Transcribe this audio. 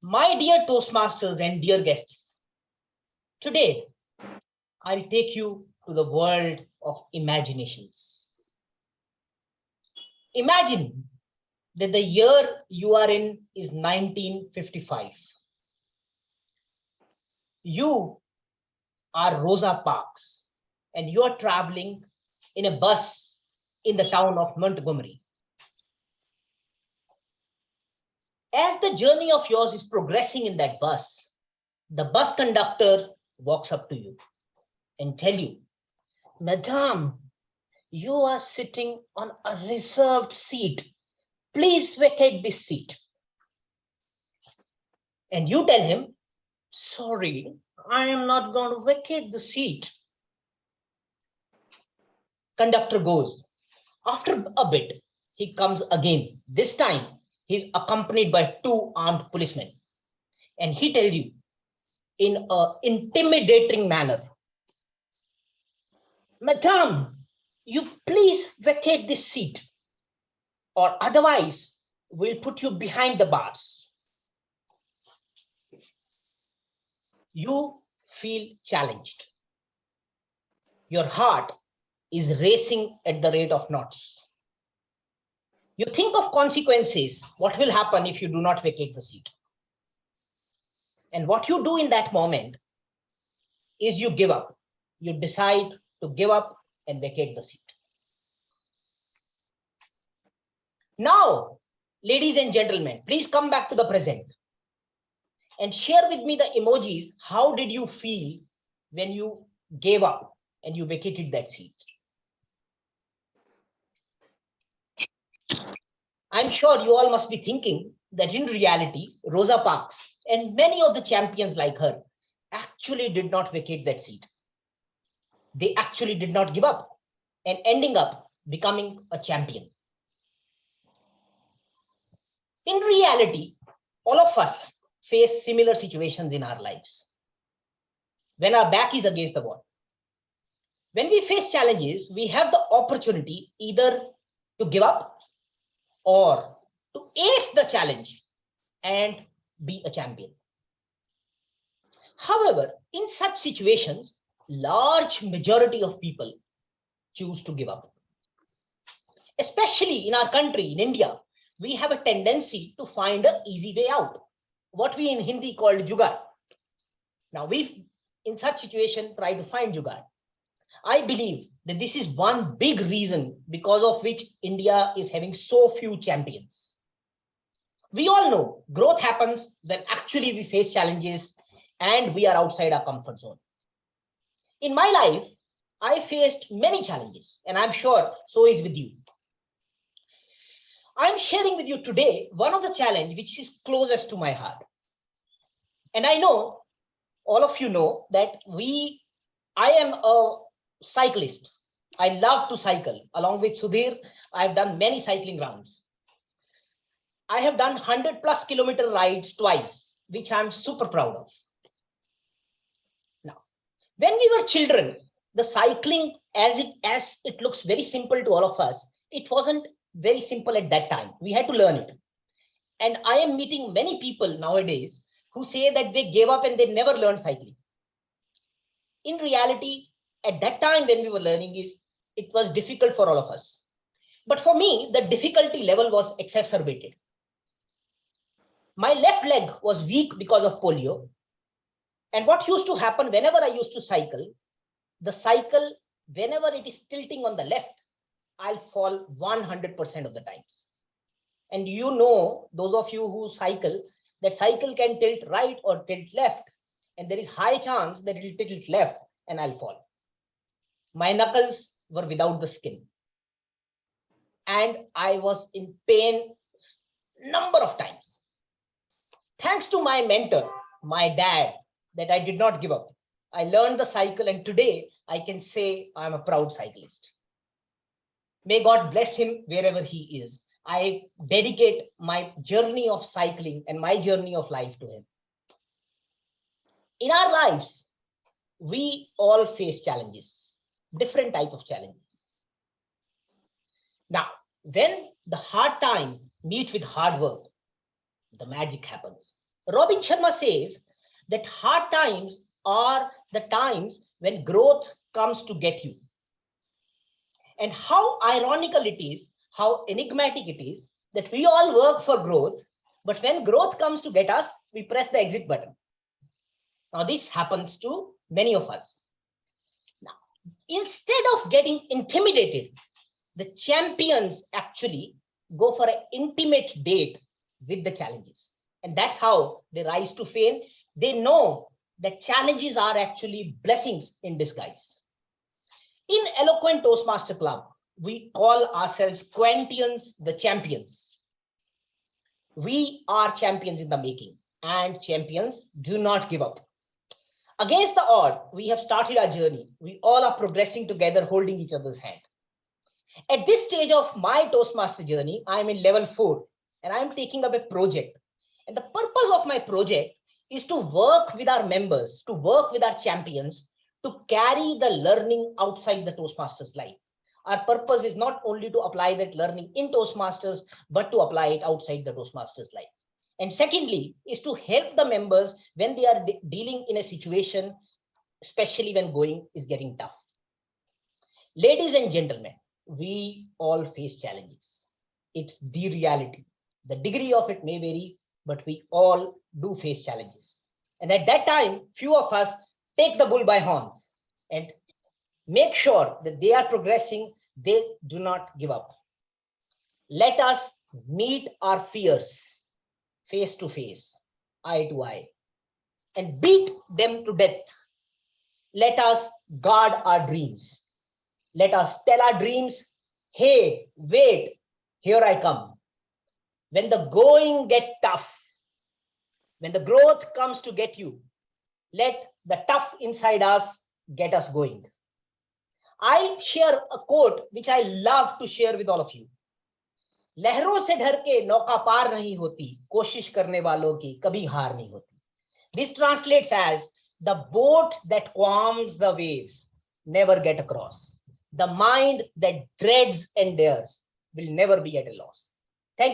My dear Toastmasters and dear guests, today I'll take you to the world of imaginations. Imagine that the year you are in is 1955. You are Rosa Parks and you are traveling in a bus in the town of Montgomery. As the journey of yours is progressing in that bus, the bus conductor walks up to you and tell you, Madame, you are sitting on a reserved seat. Please vacate this seat. And you tell him, sorry, I am not going to vacate the seat. Conductor goes. After a bit, he comes again. This time, he's accompanied by two armed policemen. And he tells you in an intimidating manner, Madam, you please vacate this seat, or otherwise we'll put you behind the bars. You feel challenged. Your heart is racing at the rate of knots. You think of consequences. What will happen if you do not vacate the seat? And what you do in that moment is you give up. You decide to give up and vacate the seat. Now, ladies and gentlemen, please come back to the present and share with me the emojis. How did you feel when you gave up and you vacated that seat? I'm sure you all must be thinking that in reality, Rosa Parks and many of the champions like her actually did not vacate that seat. They actually did not give up and ending up becoming a champion. In reality, all of us face similar situations in our lives. When our back is against the wall. When we face challenges, we have the opportunity either to give up or to ace the challenge and be a champion. However, in such situations, large majority of people choose to give up. Especially in our country, in India, we have a tendency to find an easy way out, what we in Hindi called jugaad. Now, we in such situation try to find jugaad. I believe that this is one big reason because of which India is having so few champions. We all know growth happens when actually we face challenges and we are outside our comfort zone. In my life, I faced many challenges, and I'm sure so is with you. I'm sharing with you today one of the challenges which is closest to my heart. And I know all of you know that I am a cyclist. I love to cycle. Along with Sudhir, I've done many cycling rounds. I have done 100+ kilometer rides twice, which I'm super proud of. Now, when we were children, the cycling, as it looks very simple to all of us, it wasn't very simple at that time. We had to learn it. And I am meeting many people nowadays who say that they gave up and they never learned cycling. In reality, at that time when we were learning, it was difficult for all of us. But for me, the difficulty level was exacerbated. My left leg was weak because of polio. And what used to happen whenever I used to cycle, the cycle, whenever it is tilting on the left, I'll fall 100% of the times. And you know, those of you who cycle, that cycle can tilt right or tilt left. And there is high chance that it will tilt left and I'll fall. My knuckles were without the skin. And I was in pain number of times. Thanks to my mentor, my dad, that I did not give up. I learned the cycle and today I can say I'm a proud cyclist. May God bless him wherever he is. I dedicate my journey of cycling and my journey of life to him. In our lives, we all face challenges, different type of challenges. Now, when the hard time meets with hard work, the magic happens. Robin Sharma says that hard times are the times when growth comes to get you. And how ironical it is, how enigmatic it is that we all work for growth, but when growth comes to get us, we press the exit button. Now, this happens to many of us. Now, instead of getting intimidated, the champions actually go for an intimate date with the challenges. And that's how they rise to fame. They know that challenges are actually blessings in disguise. In Eloquent Toastmaster Club, we call ourselves Quantians the champions. We are champions in the making, and champions do not give up. Against the odd, we have started our journey. We all are progressing together, holding each other's hand. At this stage of my Toastmaster journey, I'm in level 4 and I'm taking up a project. And the purpose of my project is to work with our members, to work with our champions, to carry the learning outside the Toastmasters life. Our purpose is not only to apply that learning in Toastmasters, but to apply it outside the Toastmasters life. And secondly, is to help the members when they are dealing in a situation, especially when going is getting tough. Ladies and gentlemen, we all face challenges. It's the reality. The degree of it may vary, but we all do face challenges. And at that time, few of us take the bull by horns and make sure that they are progressing. They do not give up. Let us meet our fears face to face, eye to eye, and beat them to death. Let us guard our dreams. Let us tell our dreams, hey, wait, here I come. When the going get tough, when the growth comes to get you, let the tough inside us get us going. I'll share a quote which I love to share with all of you. लहरों से डर के नौका पार नहीं होती, कोशिश करने वालों की कभी हार नहीं होती. This translates as the boat that calms the waves never get across. The mind that dreads and dares will never be at a loss.